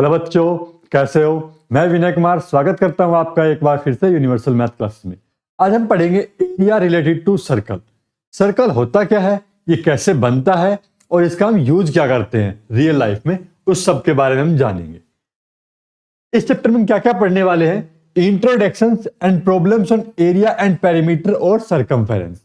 Hello बच्चों, कैसे हो? मैं विनय कुमार स्वागत करता हूं आपका एक बार फिर से यूनिवर्सल मैथ क्लास में। आज हम पढ़ेंगे area related to circle. Circle होता क्या है, ये कैसे बनता है और इसका हम यूज क्या करते हैं रियल लाइफ में, उस सब के बारे में हम जानेंगे। इस चैप्टर में हम क्या क्या पढ़ने वाले हैं? Introduction and problems on area and perimeter और सर्कमफेरेंस,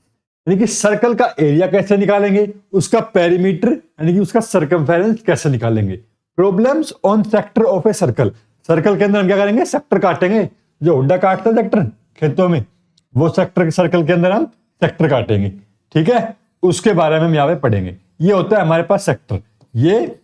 यानी कि सर्कल का एरिया कैसे निकालेंगे, उसका पेरीमीटर यानी कि उसका सर्कमफेरेंस कैसे निकालेंगे। Problems on sector of a circle, circle के अंदर हम क्या करेंगे, सेक्टर काटेंगे। जो हुड्डा काटता है सेक्टर खेतों में, वो सेक्टर सर्कल के अंदर हम सेक्टर काटेंगे। ठीक है, उसके बारे में हम यहाँ पे पढ़ेंगे। ये होता है हमारे पास सेक्टर, ये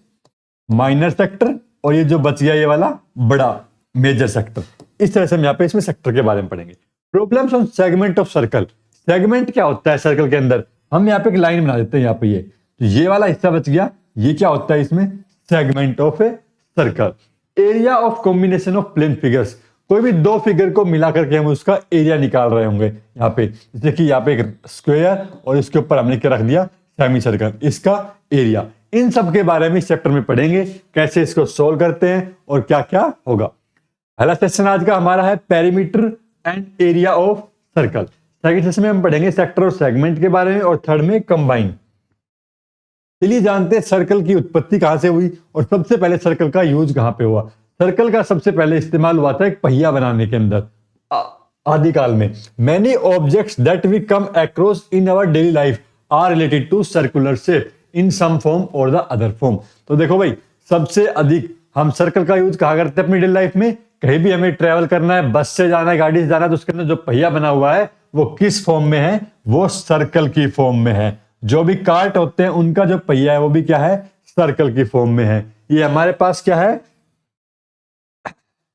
माइनर सेक्टर और ये जो बच गया ये वाला बड़ा मेजर सेक्टर। इस तरह से हम यहाँ पे इसमें सेक्टर के बारे में पढ़ेंगे। Problems on segment of circle, segment क्या होता है सर्कल के अंदर, हम यहाँ पे एक लाइन बना देते हैं। यहाँ पे ये वाला हिस्सा बच गया, ये क्या होता है इसमें, segment of a circle. Area of combination of plane figures, कोई भी दो फिगर को मिला करके हम उसका एरिया निकाल रहे होंगे यहाँ पे। जैसे कि यहाँ पे एक स्क्वायर और इसके ऊपर हमने क्या रख दिया, सेमी सर्कल, इसका एरिया। इन सब के बारे में इस चैप्टर में पढ़ेंगे, कैसे इसको सोल्व करते हैं और क्या क्या होगा। पहला सेक्शन आज का हमारा है perimeter and area of circle. Second section में हम पढ़ेंगे सेक्टर और सेगमेंट के बारे में, और थर्ड में कंबाइन। चलिए जानते हैं सर्कल की उत्पत्ति कहां से हुई और सबसे पहले सर्कल का यूज कहां पे हुआ। सर्कल का सबसे पहले इस्तेमाल हुआ था एक पहिया बनाने के अंदर आदिकाल में। Many objects that we come across in our daily life are related to circular shape in some form और द अदर फॉर्म। तो देखो भाई, सबसे अधिक हम सर्कल का यूज कहां करते हैं अपनी डेली लाइफ में। कहीं भी हमें ट्रेवल करना है, बस से जाना है, गाड़ी से जाना है, तो उसके अंदर जो पहिया बना हुआ है वो किस फॉर्म में है, वो सर्कल की फॉर्म में है। जो भी कार्ट होते हैं उनका जो पहिया है वो भी क्या है, सर्कल की फॉर्म में है। ये हमारे पास क्या है,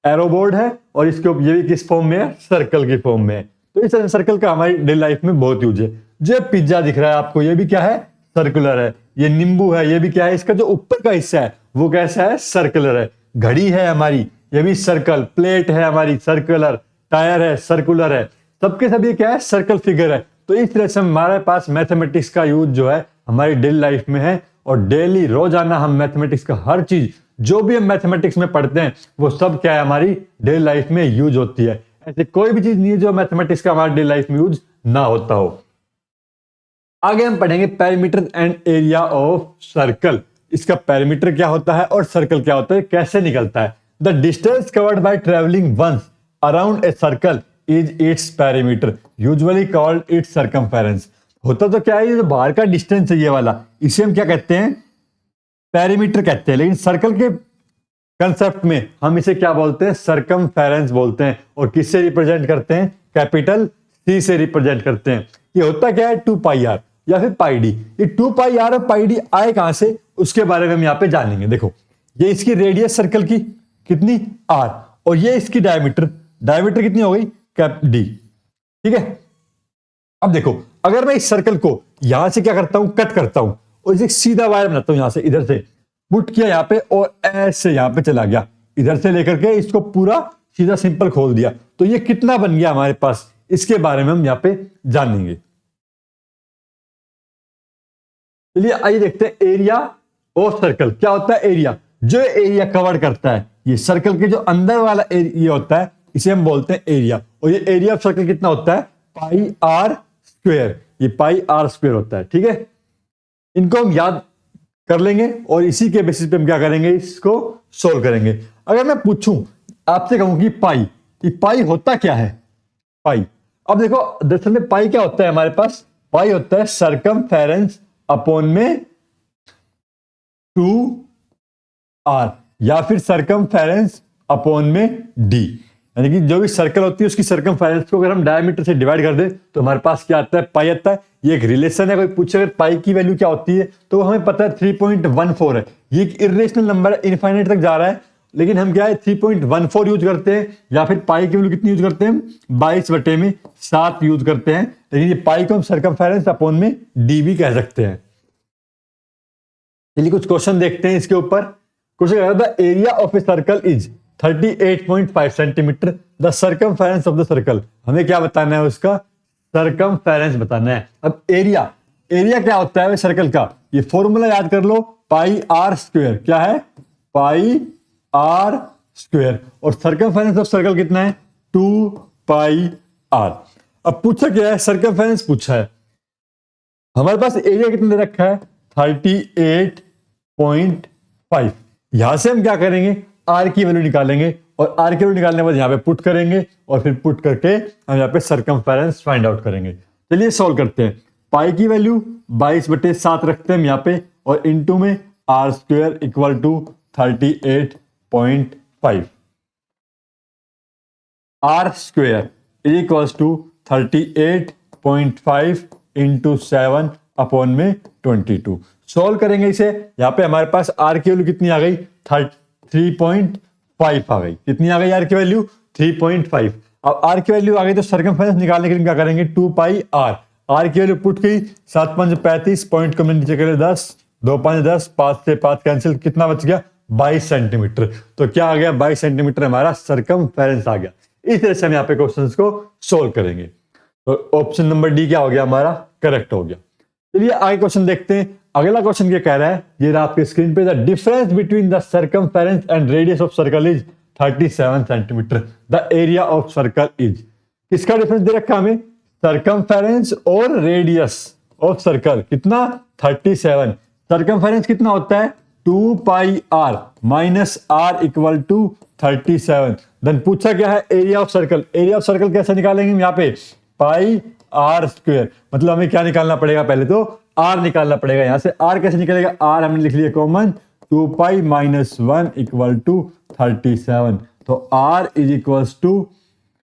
एरो बोर्ड है, और इसके ये भी किस फॉर्म में है, सर्कल की फॉर्म में है। तो इस तरह सर्कल का हमारी डेली लाइफ में बहुत यूज है। जो पिज्जा दिख रहा है आपको, ये भी क्या है, सर्कुलर है। ये नींबू है, ये भी क्या है, इसका जो ऊपर का हिस्सा है वो कैसा है, सर्कुलर है। घड़ी है हमारी, ये भी सर्कल। प्लेट है हमारी, सर्कुलर। टायर है, सर्कुलर है। सबके सब ये क्या है, सर्कल फिगर है। तो इस तरह से हमारे पास मैथमेटिक्स का यूज जो है हमारी डेली लाइफ में है, और डेली रोजाना हम मैथमेटिक्स का हर चीज जो भी हम मैथमेटिक्स में पढ़ते हैं वो सब क्या है, हमारी डेली लाइफ में यूज होती है। ऐसे कोई भी चीज नहीं है जो मैथमेटिक्स का हमारी डेली लाइफ में यूज ना होता हो। आगे हम पढ़ेंगे perimeter and area of circle. इसका पेरीमीटर क्या होता है और सर्कल क्या होता है, कैसे निकलता है। The distance covered by travelling once around a circle is its perimeter, usually called its circumference. होता तो क्या है, ये जो बाहर का डिस्टेंस है ये वाला, इसे हम क्या कहते हैं, पेरीमीटर कहते हैं। लेकिन सर्कल के कंसेप्ट में हम इसे क्या बोलते हैं, सर्कमफेरेंस बोलते हैं। और किससे रिप्रेजेंट करते हैं, कैपिटल सी से रिप्रेजेंट करते हैं। ये होता क्या है, 2 पाई आर या फिर पाई डी। ये 2 पाई आर और पाई डी आए कहां से, उसके बारे में हम यहाँ पे जानेंगे। देखो, ये इसकी रेडियस सर्कल की कितनी, आर, और ये इसकी डायमीटर, डायमीटर कितनी हो गई, कैप डी। ठीक है, अब देखो, अगर मैं इस सर्कल को यहां से क्या करता हूं, कट करता हूं, और इसे सीधा वायर बनाता हूं, यहां से इधर से पुट किया यहां पे, और ऐसे यहां पे चला गया, इधर से लेकर के इसको पूरा सीधा सिंपल खोल दिया, तो ये कितना बन गया हमारे पास, इसके बारे में हम यहां पे जानेंगे। चलिए आइए देखते हैं एरिया ऑफ सर्कल क्या होता है। एरिया, जो एरिया कवर करता है, ये सर्कल के जो अंदर वाला एरिया होता है, इसे हम बोलते हैं एरिया। और ये एरिया ऑफ सर्कल कितना होता है, पाई आर स्क्वायर। ये पाई आर स्क्वायर होता है। ठीक है, इनको हम याद कर लेंगे और इसी के बेसिस पे हम क्या करेंगे, इसको सोल्व करेंगे। अगर मैं पूछूं आपसे, कहूं कि पाई होता क्या है, पाई। अब देखो, दरअसल में पाई क्या होता है हमारे पास, पाई होता है सर्कमफेरेंस अपॉन में 2r, या फिर सर्कमफेरेंस अपॉन में d। यानी कि जो भी सर्कल होती है उसकी सर्कमफेरेंस को अगर हम डायमीटर से डिवाइड कर दे तो हमारे पास क्या आता है, पाई आता है। ये एक रिलेशन है। कोई पूछे अगर पाई की वैल्यू क्या होती है तो हमें पता है 3.14 है। ये एक इरेशनल नंबर है, इनफाइनाइट तक जा रहा है, लेकिन हम क्या है 3.14 यूज करते हैं। या फिर पाई की वैल्यू कितनी यूज करते हैं, 22/7 यूज करते हैं। लेकिन ये पाई को हम सर्कमफेरेंस अपॉन में डी भी कह सकते हैं। चलिए कुछ क्वेश्चन देखते हैं इसके ऊपर। क्वेश्चन कह रहा था, area of a circle is 38.5 centimetre, the circumference of the circle. हमें क्या बताना है, उसका सर्कमफेरेंस बताना है। अब एरिया क्या होता है सर्कल का, ये फॉर्मूला याद कर लो, पाई आर स्क्वायर। क्या है, पाई आर स्क्वायर, और सर्कमफेरेंस ऑफ सर्कल कितना है 2 पाई आर। अब पूछा क्या है, सर्कमफेरेंस पूछा है, हमारे पास एरिया कितना दे रखा है 38.5। यहां से हम क्या करेंगे, आर की वैल्यू निकालेंगे, और आर की वैल्यू निकालने के बाद यहाँ पे पुट करेंगे, और फिर पुट करके हम यहाँ पे सर्कमफेरेंस फाइंड आउट करेंगे। चलिए सॉल्व करते हैं। पाई की वैल्यू 22/7 रखते हैं हम यहाँ पे, और इनटू में r square equal to 38.5। R square equals to 38.5 into 7 upon में 22। सॉल्व करेंगे इसे, यहाँ पे हमारे पास आर की वैल्यू कितनी आ गई 3.5 आ गई। कितनी आ गई आर की वैल्यू 3.5। अब आर की वैल्यू आ गई तो सर्कमफेरेंस निकालने के लिए क्या करेंगे 2 पाई आर। आर की वैल्यू पुट की 7 5 35, पॉइंट को मैंने नीचे करे 10, 2 5 10, 5 से 5 कैंसिल, कितना बच गया 22 सेंटीमीटर। तो क्या आ गया 22 सेंटीमीटर हमारा सर्कमफेरेंस आ गया। इस तरह से हम यहाँ पे क्वेश्चंस को सोल्व करेंगे। तो ऑप्शन नंबर डी क्या हो गया हमारा, करेक्ट हो गया। चलिए आगे क्वेश्चन देखते हैं। अगला क्वेश्चन क्या कह रहा है, ये रहा आपके स्क्रीन पे, the difference between the circumference and radius of circle is 37 centimetre, the area of circle is. किसका डिफरेंस दे रखा हमें, सर्कमफेरेंस और रेडियस ऑफ सर्कल कितना 37। सर्कमफेरेंस कितना होता है 2 pi R minus R equal to 37। Then पूछा क्या है area of circle. Area of circle कैसे निकालेंगे हम यहाँ पे, पाई आर स्क्वायर, मतलब हमें क्या निकालना पड़ेगा, पहले तो आर निकालना पड़ेगा। यहां से आर कैसे निकलेगा, आर हमने लिख लिया common, 2 pi minus 1 equal to 37। तो आर इज इक्वल्स टू,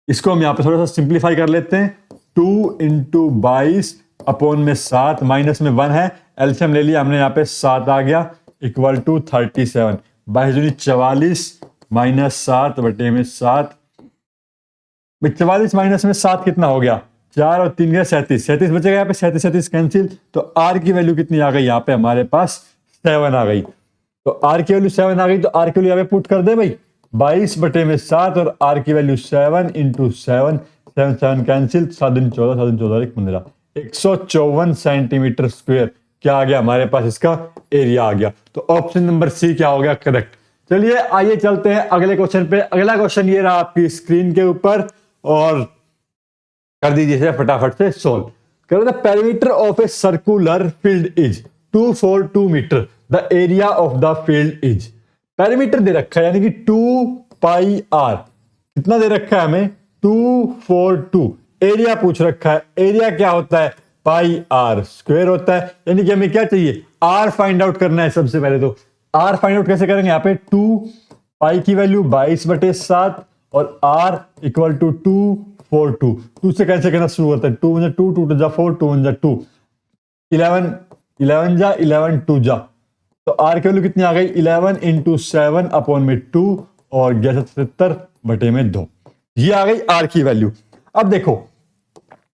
इसको हम यहाँ पे थोड़ा सा सिंप्लीफाई कर लेते हैं, 2 इंटू 22 अपॉन में 7, माइनस में 1 है, एलसीएम ले लिया हमने, यहाँ पे 7 आ गया इक्वल टू 37। 22 44 माइनस 7 बटे में 7, 44 माइनस में 7 कितना हो गया 4 और 3 गया 37, 37 बचेगा यहाँ पे, 37 37 कैंसिल। तो आर की वैल्यू कितनी आ गई यहाँ पे हमारे पास 7 आ गई। तो आर की वैल्यू 7 आ गई, तो आर की वैल्यू यहाँ पे पुट कर दे भाई, 22 बटे में 7 और आर की वैल्यू 7 इंटू 7, 7 7 कैंसिल, 7 दिन 14, 7 दिन 14 15, 154 सेंटीमीटर स्क्वायर क्या आ गया हमारे पास, इसका एरिया आ गया। तो ऑप्शन नंबर सी क्या हो गया, करेक्ट। चलिए आइए चलते हैं अगले क्वेश्चन पे। अगला क्वेश्चन ये रहा आपकी स्क्रीन के ऊपर, और कर दीजिए इसे फटाफट से सोल्व। करो the perimeter of a circular field is 242 metre, the area of the field is. Perimeter दे रखा है यानी कि 2 पाई आर, कितना दे रखा है हमें 242। एरिया पूछ रखा है, एरिया क्या होता है पाई आर स्क्वायर होता है, यानी कि हमें क्या चाहिए आर फाइंड आउट करना है। सबसे पहले तो आर फाइंड आउट कैसे करेंगे, यहाँ पे 2 पाई की वैल्यू 22/7 और आर इक्वल टू 242, 2 से कैसे करना शुरू होता है, 2 1 2, 2 2 जा 4, 2 1 जा 2, 11 11 जा 11 2 जा, तो आर की वैल्यू कितनी आ गई 11 इंटू 7 अपॉन में 2 और 77 बटे में 2, ये आ गई आर की वैल्यू। अब देखो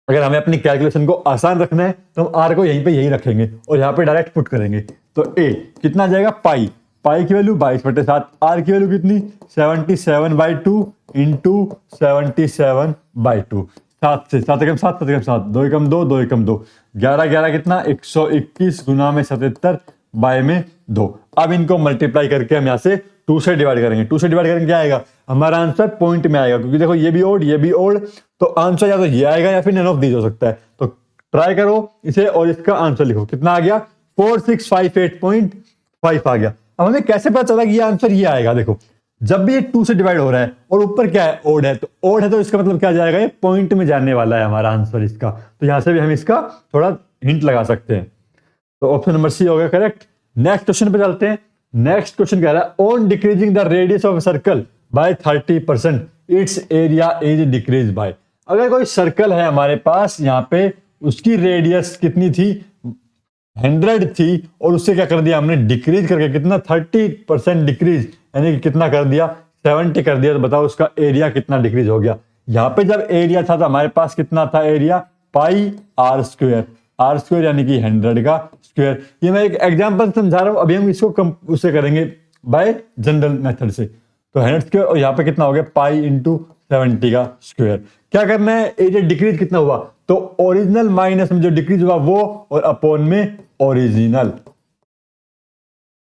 अगर हमें अपनी कैलकुलेशन को आसान रखना है तो हम आर को यहीं पे यही रखेंगे और यहाँ पे डायरेक्ट पुट करेंगे। तो ए कितना जाएगा पाई, पाई की वैल्यू 22/7, आर की वैल्यू कितनी 77/2 इंटू 77/2, 7 से 7 एकम 7, 7 एकम 7, 2 एकम 2, 2 एकम 2, 11 11 कितना 121 गुना में 77 बाय में 2। अब इनको मल्टीप्लाई करके हम यहाँ से 2 से डिवाइड करेंगे। 2 से डिवाइड करेंगे क्या आएगा हमारा आंसर पॉइंट में आएगा, क्योंकि देखो ये भी ओड ये भी ओड, तो आंसर या तो ये आएगा या फिर नन ऑफ दीज हो सकता है। तो ट्राई करो इसे और इसका आंसर लिखो, कितना आ गया 4658.5 आ गया। अब हमें कैसे पता चला कि ये आंसर ये आएगा, देखो जब भी ये 2 से डिवाइड हो रहा है और ऊपर क्या है ओड है, तो ओड है तो इसका मतलब क्या जाएगा ये पॉइंट में जाने वाला है हमारा आंसर इसका, तो यहां से भी हम इसका थोड़ा हिंट लगा सकते हैं। तो ऑप्शन नंबर सी हो गया करेक्ट। नेक्स्ट क्वेश्चन पे चलते हैं। नेक्स्ट क्वेश्चन कह रहा है on decreasing the radius of circle by 30% it's area is decrease by. अगर कोई सर्कल है हमारे पास यहाँ पे, उसकी रेडियस कितनी थी 100 थी और उससे क्या कर दिया हमने डिक्रीज करके कितना 30% डिक्रीज, यानी कि कितना कर दिया 70 कर दिया, तो बताओ उसका एरिया कितना डिक्रीज हो गया। यहाँ पे जब एरिया था तो हमारे पास कितना था area pi are square, r square यानी कि 100 का स्क्वायर। ये मैं एक एग्जांपल समझा रहा हूं, अभी हम इसको उससे करेंगे बाय जनरल मेथड से। तो 100 स्क्वायर और यहाँ पे कितना हो गया पाई इंटू 70 का स्क्वायर। क्या करना है एरिया डिक्रीज कितना हुआ, तो ओरिजिनल माइनस में जो डिक्रीज हुआ वो और अपॉन में ओरिजिनल।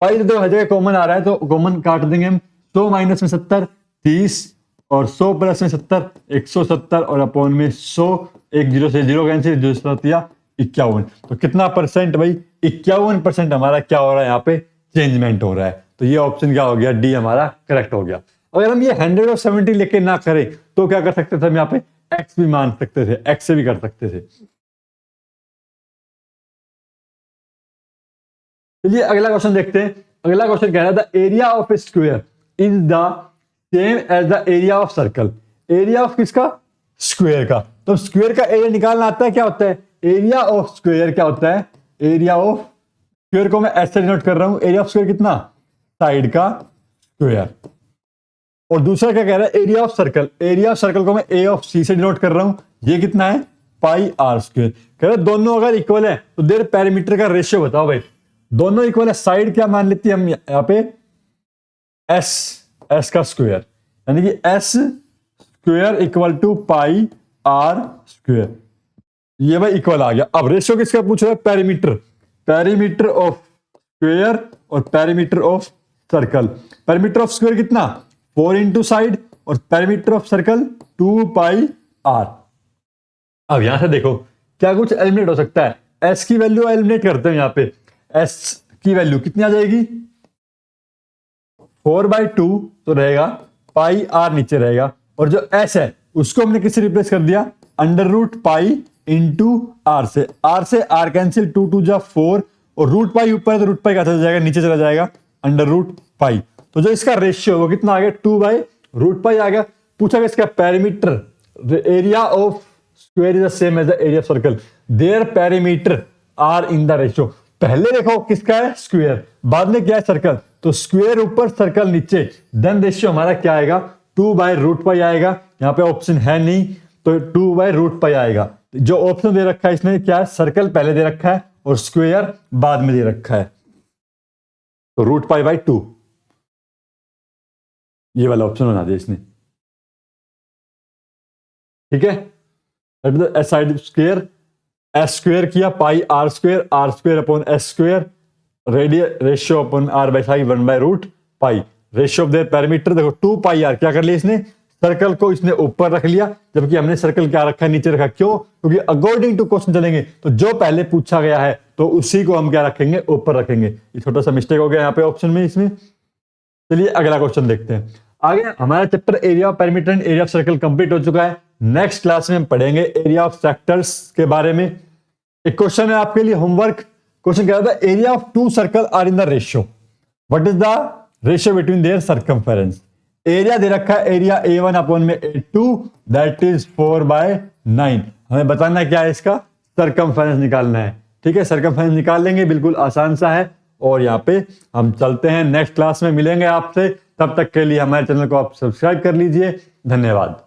पाई तो हर जगह कॉमन आ रहा है तो कॉमन काट देंगे हम, 100 माइनस में 70 30 और 100 प्लस में 70 170 और अपॉन में 100 एक जीरो से जीरो कैंसिल 51। तो कितना परसेंट भाई 51% हमारा क्या हो रहा है यहाँ पे चेंजमेंट हो रहा है। तो ये ऑप्शन क्या हो गया डी हमारा करेक्ट हो गया। अगर हम ये 100 और 70 लेके ना करें तो क्या कर सकते थे हम यहाँ पे एक्स भी मान सकते थे, एक्स से भी कर सकते थे। चलिए अगला क्वेश्चन देखते हैं। अगला क्वेश्चन कह रहा था area of square is the same as the area of circle. Area of किसका? स्क्वायर का। तो स्क्वायर का एरिया निकालना आता है, क्या होता है एरिया ऑफ स्क्वायर? क्या होता है एरिया ऑफ स्क्वायर को मैं ऐसे डिनोट कर रहा हूं, एरिया ऑफ स्क्वायर कितना? साइड का स्क्वायर। और दूसरा क्या कह रहा है area of circle, area of circle को मैं ए ऑफ सी से डिनोट कर रहा हूं, ये कितना है पाई आर स्क्वायर। कह रहे दोनों अगर इक्वल है तो देर पेरीमीटर का रेशियो बताओ भाई। दोनों इक्वल है, साइड क्या मान लेती है हम यहाँ पे एस का स्क्वायर, यानी कि S square equal to pi are square. ये भाई इक्वल आ गया। अब रेशियो किसका पूछ रहा है? पेरीमीटर, पेरीमीटर ऑफ स्क्वायर और perimeter of circle. Perimeter of square कितना 4 इंटू साइड और perimeter of circle 2 pi r. अब यहां से देखो क्या कुछ एलिमिनेट हो सकता है। एस की वैल्यू एलिमिनेट करते हैं। यहां पे एस की वैल्यू कितनी आ जाएगी 4/2 तो रहेगा, पाई आर नीचे रहेगा और जो एस है उसको हमने किससे रिप्लेस कर दिया under root pi into r से। आर कैंसिल 2 2 जा 4 और रूट पाई ऊपर है तो रूट पाई का चला जाएगा नीचे चला जाएगा अंडर रूट पाई। तो जो इसका रेशियो वो कितना आ गया 2/√पाई आ गया। पूछा गया इसका perimeter area of square is the same as the area of circle, their perimeter are in the ratio. पहले देखो किसका है स्क्वायर, बाद में क्या है सर्कल। तो स्क्वायर ऊपर सर्कल नीचे, देन रेशियो हमारा क्या आएगा 2/√पाई आएगा। यहां पे ऑप्शन है नहीं तो 2/√पाई आएगा। जो ऑप्शन दे रखा है इसमें क्या है सर्कल पहले दे रखा है और स्क्वायर बाद में दे रखा है, तो √पाई/2 ये वाला ऑप्शन बना दिया इसने। ठीक है, S side square S square किया pi are square upon S square ratio upon R by side 1/√पाई। रेशियो ऑफ देयर पेरीमीटर देखो 2 पाई आर। क्या कर लिया इसने सर्कल को इसने ऊपर रख लिया जबकि हमने सर्कल क्या रखा है नीचे रखा। क्यों? क्योंकि अकॉर्डिंग टू क्वेश्चन चलेंगे तो जो पहले पूछा गया है तो उसी को हम क्या रखेंगे ऊपर रखेंगे। ये छोटा सा मिस्टेक हो गया यहाँ पे ऑप्शन में इसमें। चलिए अगला क्वेश्चन देखते हैं। आगे हमारा chapter area of perimeter and area of circle complete हो चुका है। नेक्स्ट क्लास में हम पढ़ेंगे एरिया ऑफ सेक्टर्स के बारे में। एक क्वेश्चन है आपके लिए होमवर्क। क्वेश्चन कह रहा था area of 2 circle are in the ratio, what is the ratio between their circumference. Area दे रखा है एरिया A1 अपॉन में A2 दैट इज 4/9। हमें बताना क्या है इसका सर्कमफेरेंस निकालना है। ठीक है, सर्कमफेरेंस निकाल लेंगे, बिल्कुल आसान सा है। और यहाँ पे हम चलते हैं नेक्स्ट क्लास में मिलेंगे आपसे। तब तक के लिए हमारे चैनल को आप सब्सक्राइब कर लीजिए। धन्यवाद।